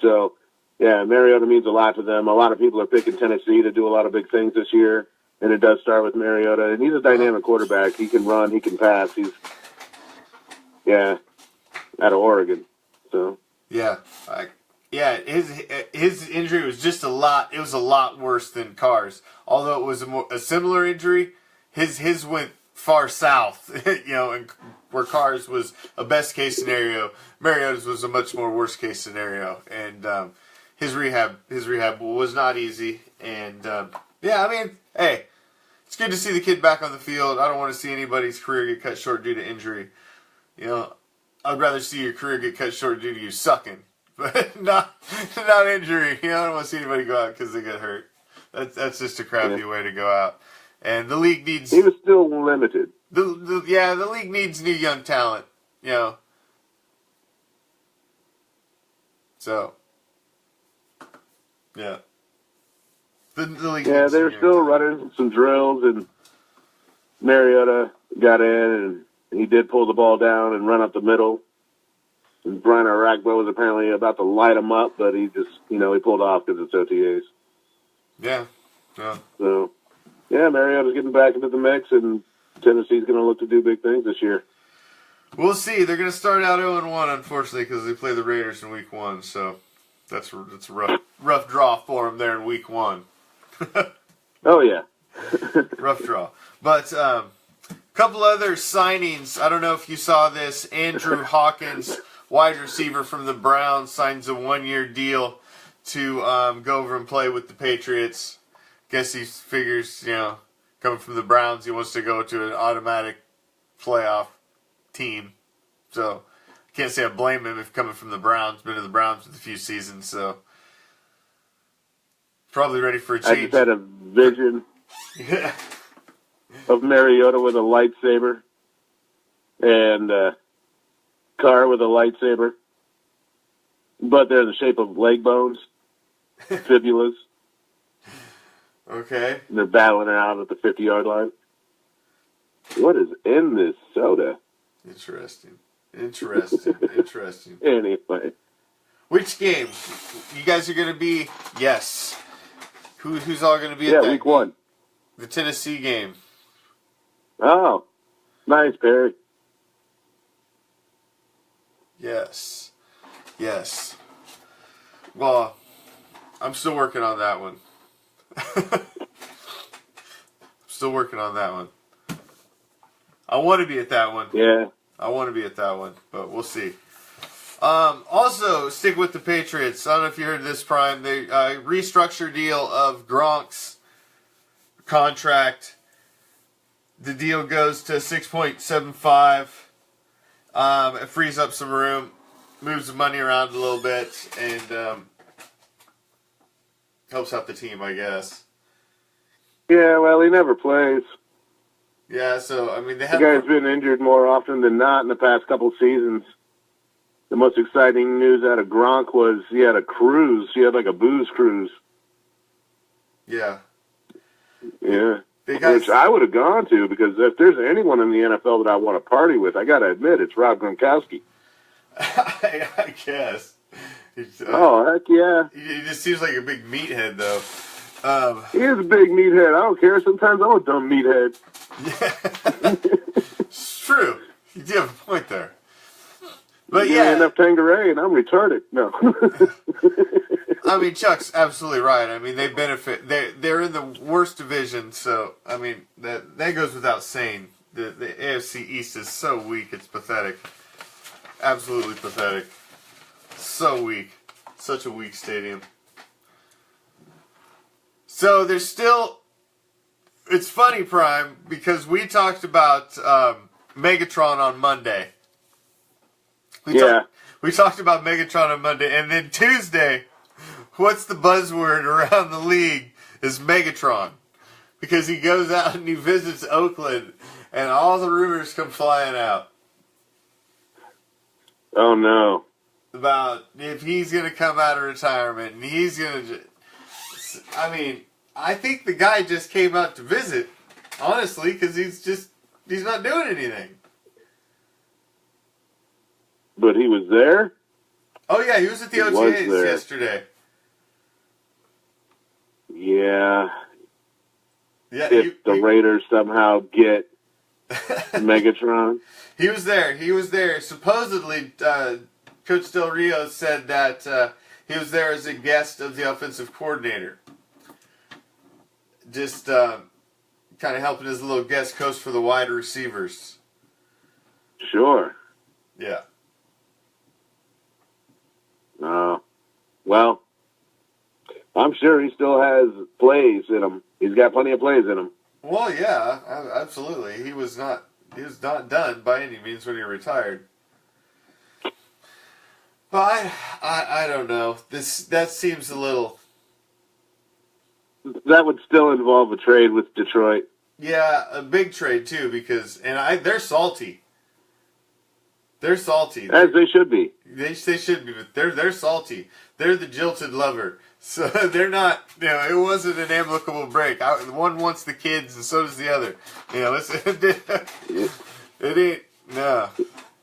C: So, yeah, Mariota means a lot to them. A lot of people are picking Tennessee to do a lot of big things this year, and it does start with Mariota. And he's a dynamic quarterback. He can run, he can pass. He's, out of Oregon. So,
B: yeah, his injury was just a lot. It was a lot worse than Carr's. Although it was a similar injury, his went far south. And where Carr's was a best case scenario, Mariota's was a much more worst case scenario. And his rehab was not easy. And hey, it's good to see the kid back on the field. I don't want to see anybody's career get cut short due to injury. I'd rather see your career get cut short due to you sucking, but not injury. I don't want to see anybody go out because they get hurt. That's just a crappy way to go out. And the league needs.
C: He was still limited.
B: The league needs new young talent. So, yeah. The league.
C: Yeah, they were still running some drills, and Mariota got in, and he did pull the ball down and run up the middle. And Brian Arakbo was apparently about to light him up, but he just, he pulled off because it's OTAs.
B: Yeah.
C: So, Mariota's getting back into the mix, and Tennessee's going to look to do big things this year.
B: We'll see. They're going to start out 0-1, unfortunately, because they play the Raiders in Week 1. So that's a rough draw for them there in Week 1.
C: Oh, yeah.
B: Rough draw. But couple other signings. I don't know if you saw this. Andrew Hawkins, wide receiver from the Browns, signs a 1-year deal to go over and play with the Patriots. Guess he figures, coming from the Browns, he wants to go to an automatic playoff team. So, can't say I blame him if coming from the Browns. Been to the Browns with a few seasons, so probably ready for a change.
C: I just had a vision of Mariota with a lightsaber and Carr with a lightsaber, but they're in the shape of leg bones, fibulas.
B: Okay.
C: And they're battling it out at the 50-yard line. What is in this soda?
B: Interesting.
C: Anyway.
B: Which game? You guys are going to be... Yes. Who's all going to be at that
C: Week 1.
B: The Tennessee game.
C: Oh, nice, Perry.
B: Yes. Well, I'm still working on that one. I want to be at that one.
C: Yeah.
B: I want to be at that one, but we'll see. Also, stick with the Patriots. I don't know if you heard this, Prime. They restructure deal of Gronk's contract. The deal goes to 6.75. It frees up some room, moves the money around a little bit, and helps out the team, I guess.
C: Yeah, well, he never plays.
B: Yeah, so, I mean, they
C: The
B: have...
C: guy's been injured more often than not in the past couple seasons. The most exciting news out of Gronk was he had a cruise. He had like a booze cruise.
B: Yeah.
C: Yeah.
B: Guys...
C: Which I would have gone to, because if there's anyone in the NFL that I want to party with, I got to admit, it's Rob Gronkowski.
B: I guess.
C: Oh, heck yeah.
B: He just seems like a big meathead, though.
C: He is a big meathead. I don't care. Sometimes I'm a dumb meathead.
B: Yeah. It's true. You do have a point there. But
C: yeah. Enough Tanqueray and I'm retarded. No.
B: I mean, Chuck's absolutely right. I mean, they benefit. They're in the worst division, so, I mean, that goes without saying. The AFC East is so weak, it's pathetic. Absolutely pathetic. So weak. Such a weak stadium. So there's still... It's funny, Prime, because we talked about Megatron on Monday. We talked about Megatron on Monday, and then Tuesday, what's the buzzword around the league is Megatron. Because he goes out and he visits Oakland, and all the rumors come flying out.
C: Oh, no.
B: About if he's going to come out of retirement, and he's going to... I mean, I think the guy just came out to visit, honestly, because he's not doing anything.
C: But he was there?
B: Oh, yeah, he was at the OTAs yesterday.
C: Yeah.
B: Yeah,
C: if the Raiders somehow get Megatron.
B: He was there. He was there. Supposedly, Coach Del Rio said that he was there as a guest of the offensive coordinator. Just kind of helping his little guest coach for the wide receivers.
C: Sure.
B: Yeah.
C: Well, I'm sure he still has plays in him. He's got plenty of plays in him.
B: Well, yeah, absolutely. He was not done by any means when he retired. But I don't know. That seems a little.
C: That would still involve a trade with Detroit.
B: Yeah, a big trade too, because they're salty. They're salty.
C: As they should be.
B: They should be, but they're salty. They're the jilted lover. So they're not, it wasn't an amicable break. One wants the kids and so does the other. It ain't, no.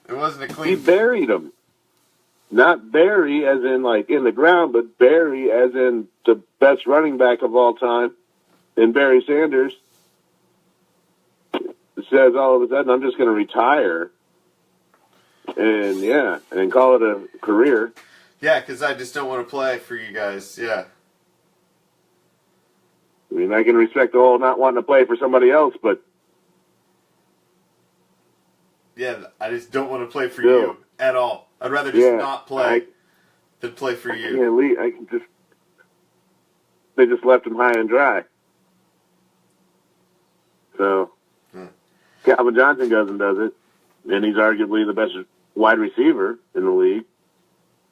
B: It wasn't a clean.
C: He buried him. Not bury as in like in the ground, but bury as in the best running back of all time. And Barry Sanders says all of a sudden, I'm just going to retire. And call it a career.
B: Yeah, because I just don't want to play for you guys. Yeah.
C: I mean, I can respect the whole not wanting to play for somebody else, but
B: yeah, I just don't want to play for you at all. I'd rather just not play than play for you.
C: Yeah, they just left him high and dry. So, Calvin Johnson goes and does it, and he's arguably the best wide receiver in the league.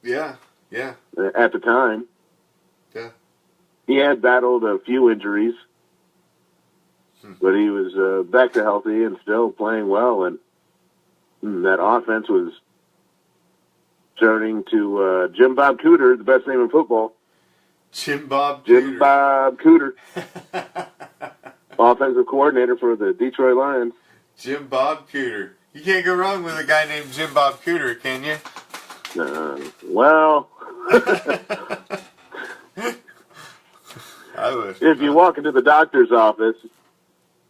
B: Yeah.
C: At the time.
B: Yeah.
C: He had battled a few injuries, but he was back to healthy and still playing well, and that offense was turning to Jim Bob Cooter, the best name in football.
B: Jim Bob
C: Cooter. Offensive coordinator for the Detroit Lions.
B: Jim Bob Cooter. You can't go wrong with a guy named Jim Bob Cooter, can you?
C: Well,
B: I wish.
C: If you walk into the doctor's office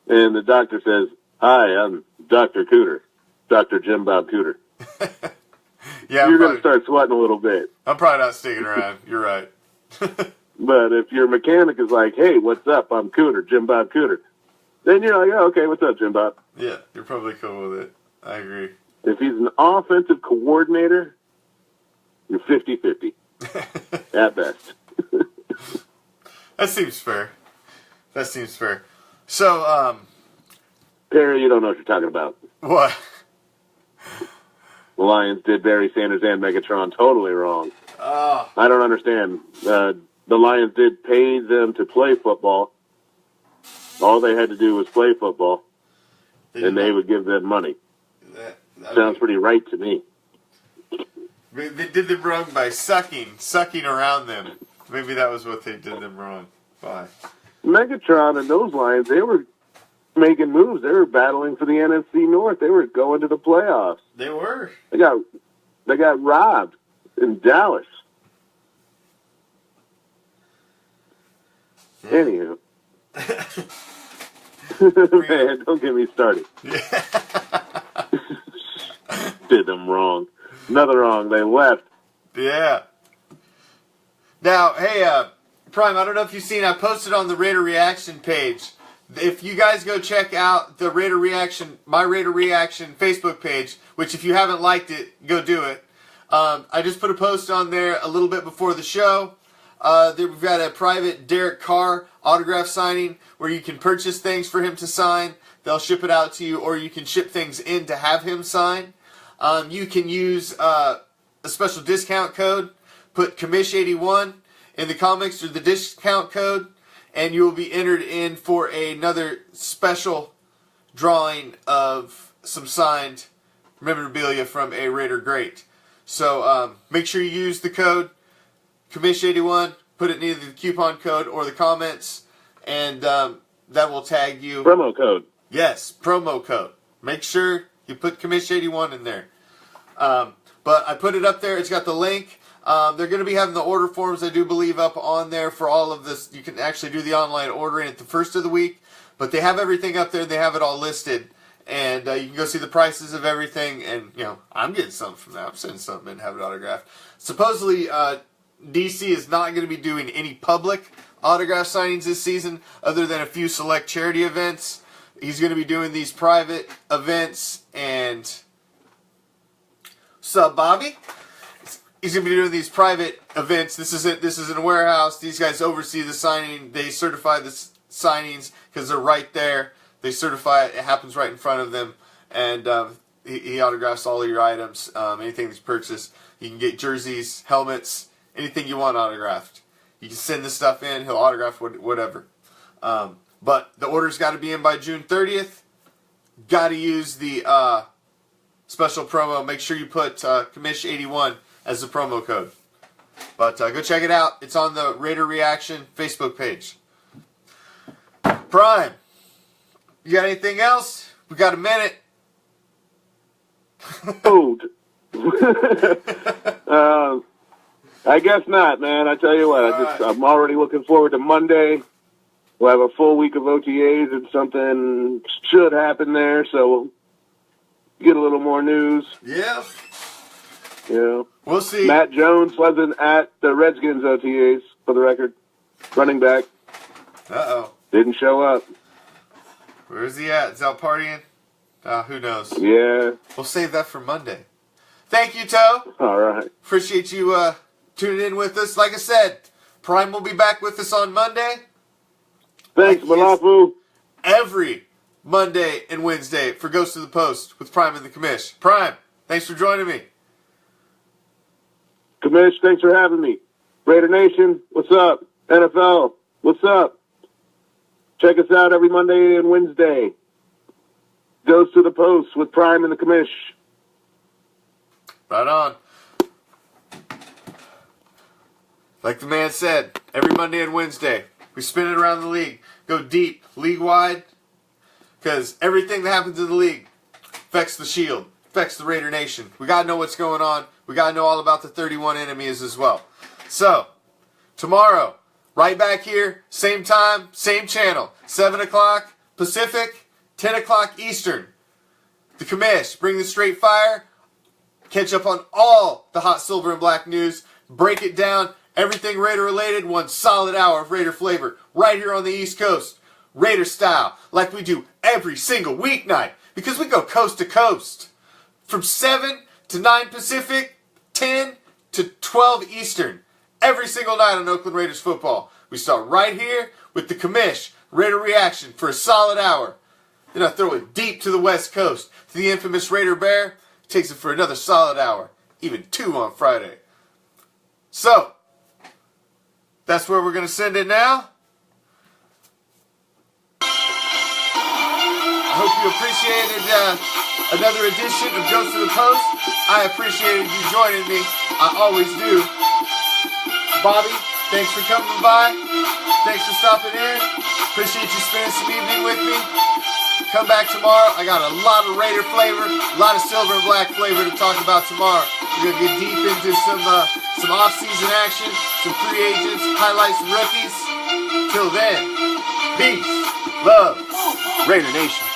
C: and the doctor says, "Hi, I'm Dr. Cooter, Dr. Jim Bob Cooter,"
B: yeah,
C: you're going to start sweating a little bit.
B: I'm probably not sticking around. You're right.
C: But if your mechanic is like, "Hey, what's up? I'm Cooter, Jim Bob Cooter," then you're like, "Oh, okay, what's up, Jim Bob?"
B: Yeah, you're probably cool with it. I agree.
C: If he's an offensive coordinator, you're 50-50 at best.
B: That seems fair. So,
C: Perry, you don't know what you're talking about.
B: What?
C: The Lions did Barry Sanders and Megatron totally wrong.
B: Oh.
C: I don't understand. The Lions did pay them to play football. All they had to do was play football, and they would give them money. Sounds pretty right to me.
B: They did them wrong by sucking around them. Maybe that was what they did them wrong by.
C: Megatron and those Lions, they were making moves. They were battling for the NFC North. They were going to the playoffs.
B: They were.
C: They got robbed in Dallas. Anywho. Man, don't get me started. Did them wrong. Another wrong. They left.
B: Yeah. Now, hey, Prime, I don't know if you've seen, I posted on the Raider Reaction page. If you guys go check out the Raider Reaction, my Raider Reaction Facebook page, which if you haven't liked it, go do it. I just put a post on there a little bit before the show. We've got a private Derek Carr autograph signing where you can purchase things for him to sign. They'll ship it out to you, or you can ship things in to have him sign. You can use a special discount code. Put Commish81 in the comics through the discount code, and you will be entered in for another special drawing of some signed memorabilia from a Raider great. So make sure you use the code Commish81. Put it in either the coupon code or the comments, and that will tag you.
C: Promo code.
B: Yes, promo code. Make sure you put Commish81 in there. But I put it up there. It's got the link. They're going to be having the order forms, I do believe, up on there for all of this. You can actually do the online ordering at the first of the week. But they have everything up there. They have it all listed. And you can go see the prices of everything. And, you know, I'm getting something from that. I'm sending something in and have it autographed. Supposedly, DC is not going to be doing any public autograph signings this season other than a few select charity events. He's going to be doing these private events. And sup, Bobby? He's going to be doing these private events. This is in a warehouse. These guys oversee the signing. They certify the signings because they're right there. They certify it. It happens right in front of them. And he autographs all of your items, anything that's purchased. You can get jerseys, helmets, anything you want autographed. You can send this stuff in. He'll autograph whatever. But the order's got to be in by June 30th. Got to use the special promo. Make sure you put Commish81 as the promo code. But go check it out. It's on the Raider Reaction Facebook page. Prime, you got anything else? We got a minute.
C: Oh. I guess not, man. I tell you what, I'm already looking forward to Monday. We'll have a full week of OTAs and something should happen there, so we'll get a little more news.
B: Yeah.
C: You know,
B: we'll see.
C: Matt Jones wasn't at the Redskins OTAs, for the record. Running back.
B: Uh-oh.
C: Didn't show up.
B: Where is he at? Is he out partying? Who knows?
C: Yeah.
B: We'll save that for Monday. Thank you, Toe.
C: All right.
B: Appreciate you tuning in with us. Like I said, Prime will be back with us on Monday.
C: Thanks, Malafu.
B: Every Monday and Wednesday for Ghost of the Post with Prime and the Commish. Prime, thanks for joining me.
C: Commish, thanks for having me. Raider Nation, what's up? NFL, what's up? Check us out every Monday and Wednesday. Goes to the Post with Prime and the Commish.
B: Right on. Like the man said, every Monday and Wednesday, we spin it around the league. Go deep, league-wide, because everything that happens in the league affects the Shield, affects the Raider Nation. We got to know what's going on. We got to know all about the 31 enemies as well. So, tomorrow, right back here, same time, same channel, 7 o'clock Pacific, 10 o'clock Eastern. The Commish, bring the straight fire, catch up on all the hot silver and black news, break it down, everything Raider related, one solid hour of Raider flavor, right here on the East Coast, Raider style, like we do every single weeknight, because we go coast to coast. From 7 to 9 Pacific, 10 to 12 Eastern. Every single night on Oakland Raiders football. We start right here with the Commish, Raider Reaction for a solid hour. Then I throw it deep to the West Coast, to the infamous Raider Bear. Takes it for another solid hour. Even 2 on Friday. So, that's where we're going to send it now. I hope you appreciated another edition of Ghost of the Post. I appreciated you joining me. I always do. Bobby, thanks for coming by. Thanks for stopping in. Appreciate you spending some evening with me. Come back tomorrow. I got a lot of Raider flavor, a lot of silver and black flavor to talk about tomorrow. We're going to get deep into some off-season action, some free agents, highlights, and rookies. Till then, peace, love, Raider Nation.